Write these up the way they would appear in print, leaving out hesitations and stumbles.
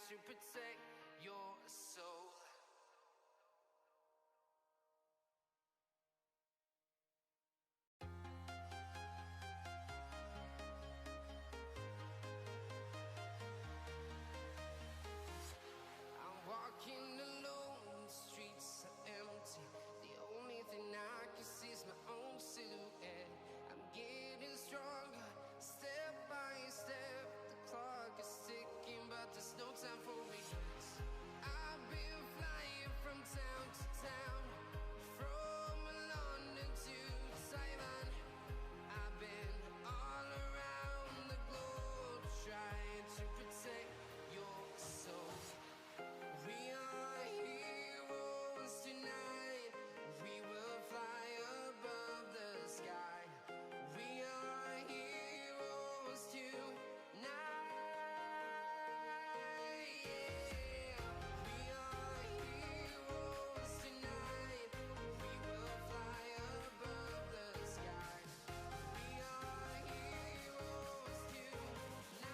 to protect your soul. I'm walking alone, the streets are empty. The only thing I can see is my own silhouette. I'm getting stronger, step by step. The clock is ticking, but there's no time for regrets. I've been flying from town to town, from London to Taiwan. I've been all around the globe, trying to protect your soul. We are heroes tonight. We will fly above the sky. We are heroes tonight. Yeah. We are heroes tonight. We will fly above the sky. We are heroes tonight.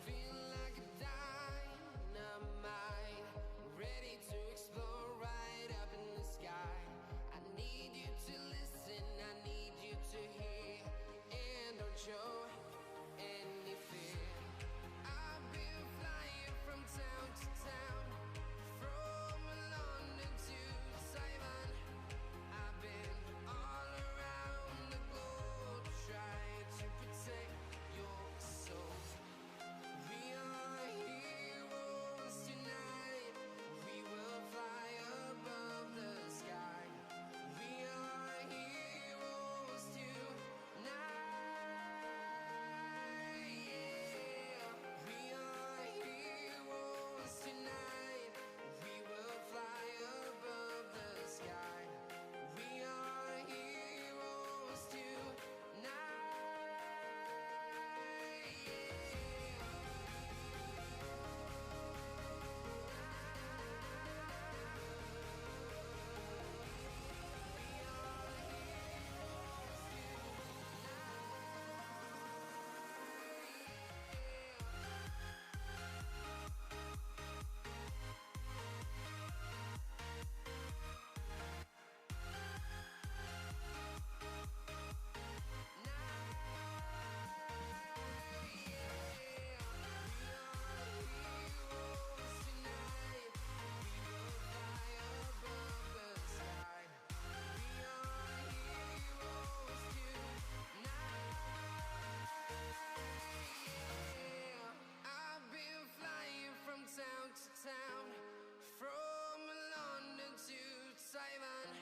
Feel like a dynamite, ready to explore right up in the sky. I need you to listen, I need you to hear, and don't show any fear. I've been flying from town to town, from London to Taiwan. I've been all around the globe, trying to protect your soul. We are heroes tonight. We will fly above the sky. We are heroes tonight. Yeah. We are heroes tonight. We will fly above the sky. We are heroes I've been flying from town to town, from London to Taiwan.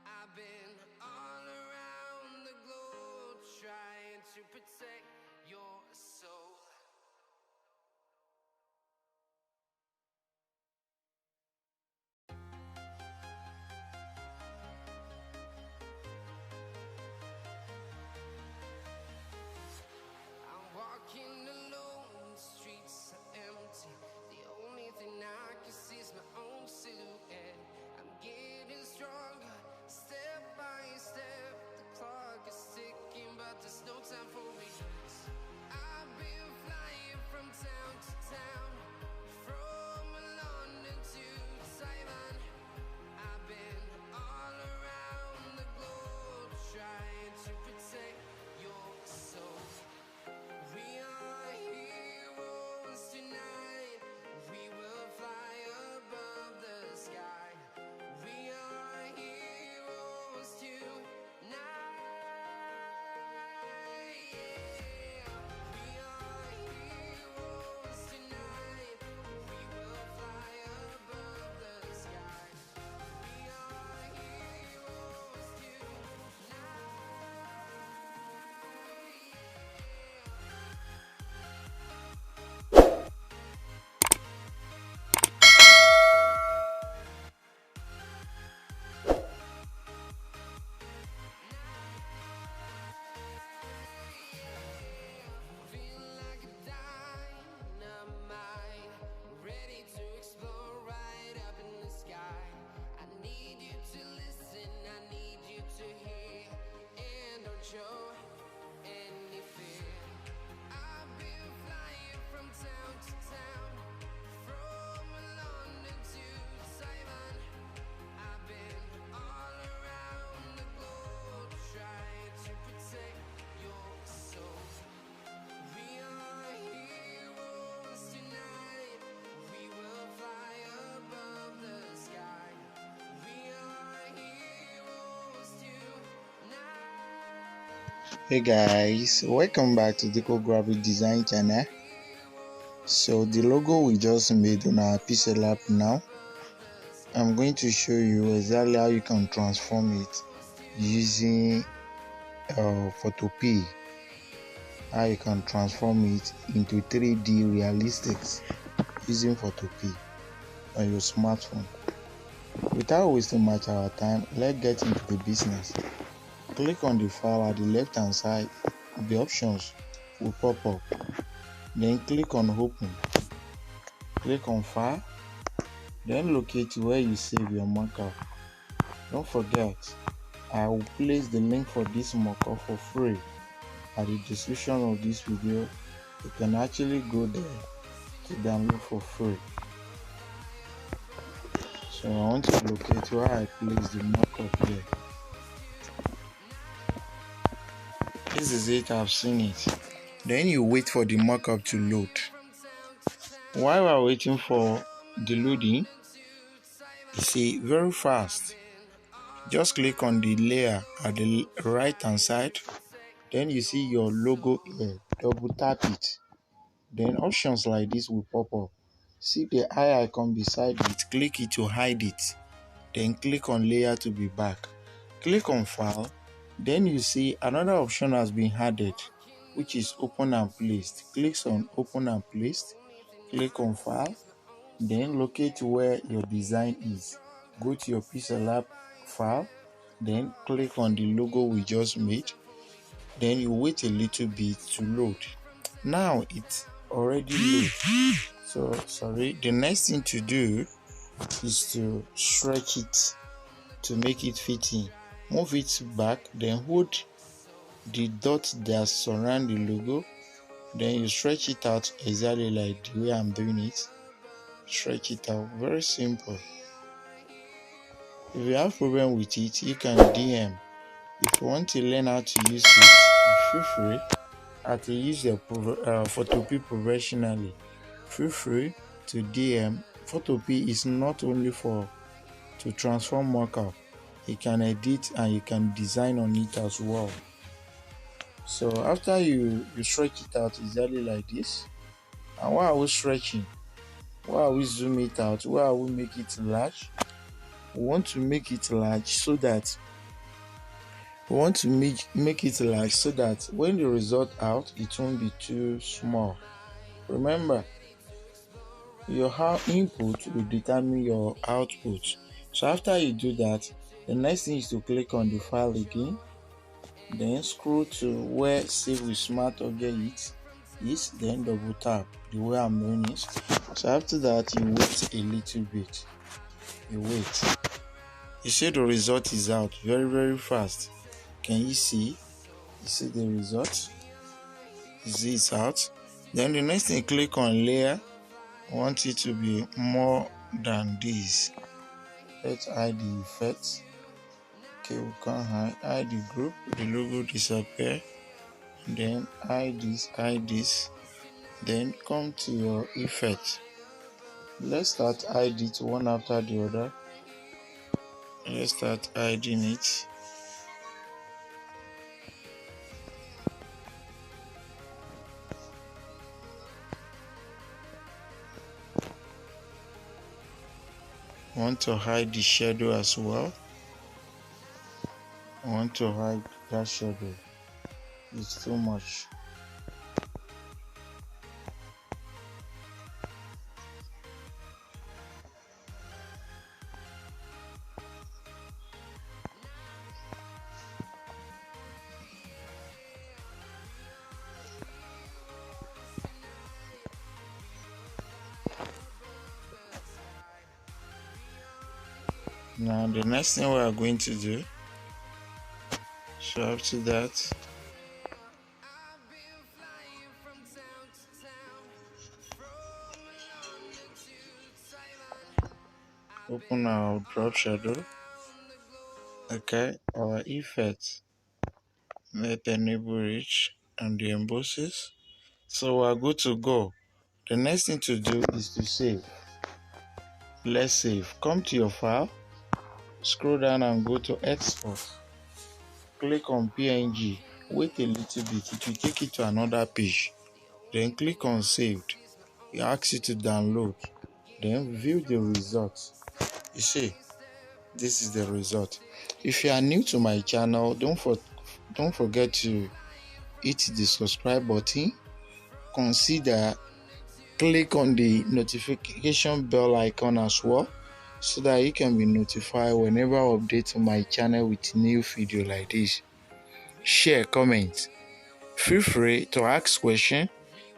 I've been all around the globe, trying to protect your soul. I'm walking alone, the streets are empty. The only thing I can see is my own silhouette. I'm getting stronger, step by step. The clock is ticking, but there's no time for regrets. Hey guys, welcome back to Diko graphic design channel. So the logo we just made on our Pixellab now, I'm going to show you exactly how you can transform it using Photopea. How you can transform it into 3D realistics using Photopea on your smartphone. Without wasting much of our time, let's get into the business. Click on the file at the left hand side. The options will pop up. Then click on open. Click on file. Then locate where you save your mockup. Don't forget, I will place the link for this mockup for free at the description of this video. You can actually go there to download for free. So I want to locate where I place the mockup here. This is it, I've seen it. Then you wait for the mockup to load. While we're waiting for the loading, you see very fast. Just click on the layer at the right hand side. Then you see your logo here. Double tap it. Then options like this will pop up. See the eye icon beside it. Click it to hide it. Then click on layer to be back. Click on file. Then you see another option has been added, which is open and placed. Click on open and placed. Click on file. Then locate where your design is. Go to your Pixellab file. Then click on the logo we just made. Then you wait a little bit to load. Now it's already loaded. So sorry, the next thing to do is to stretch it to make it fit in. Move it back, then hold the dots that surround the logo. Then you stretch it out exactly like the way I'm doing it. Stretch it out, very simple. If you have problem with it, you can DM. If you want to learn how to use it, feel free. To use your Photopea professionally, feel free to DM. Photopea is not only for to transform mockup, you can edit and you can design on it as well. So after you stretch it out exactly like this, and while we stretching, while we zoom it out, while we make it large, we want to make it large so that when the result out, it won't be too small. Remember, your input will determine your output. So after you do that, the next thing is to click on the file again, then scroll to where save with smart object is, then double tap the way I'm doing it. So after that, you wait a little bit. You wait. You see the result is out very fast. Can you see? You see the result? You see it's out. Then the next thing, click on layer. I want it to be more than this. Let's hide the effects. Okay, we can hide the group, the logo disappear. Then hide this. Then come to your effect. Let's start hide it one after the other. Let's start hiding it. Want to hide the shadow as well. I want to hide that shadow. It's too much. Now the next thing we are going to do, so after that, open our drop shadow. Okay, our effect, let enable reach and the embosses. So we are good to go. The next thing to do is to save. Let's save. Come to your file, scroll down and go to export. Click on PNG. Wait a little bit, it will take you to another page. Then click on saved. It asks you to download. Then view the results. You see, this is the result. If you are new to my channel, don't forget to hit the subscribe button. Consider click on the notification bell icon as well, so that you can be notified whenever I update on my channel with new video like this. Share, comment. Feel free to ask questions.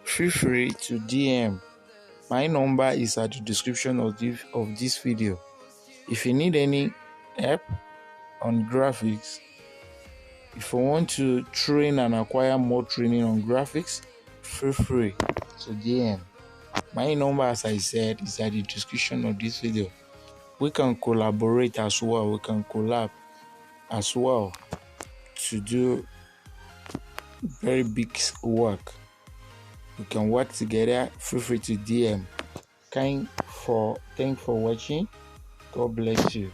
Feel free to DM. My number is at the description of this video. If you need any help on graphics, if you want to train and acquire more training on graphics, feel free to DM. My number, as I said, is at the description of this video. We can collaborate as well. We can collab as well to do very big work. We can work together. Feel free to DM. Thanks for watching. God bless you.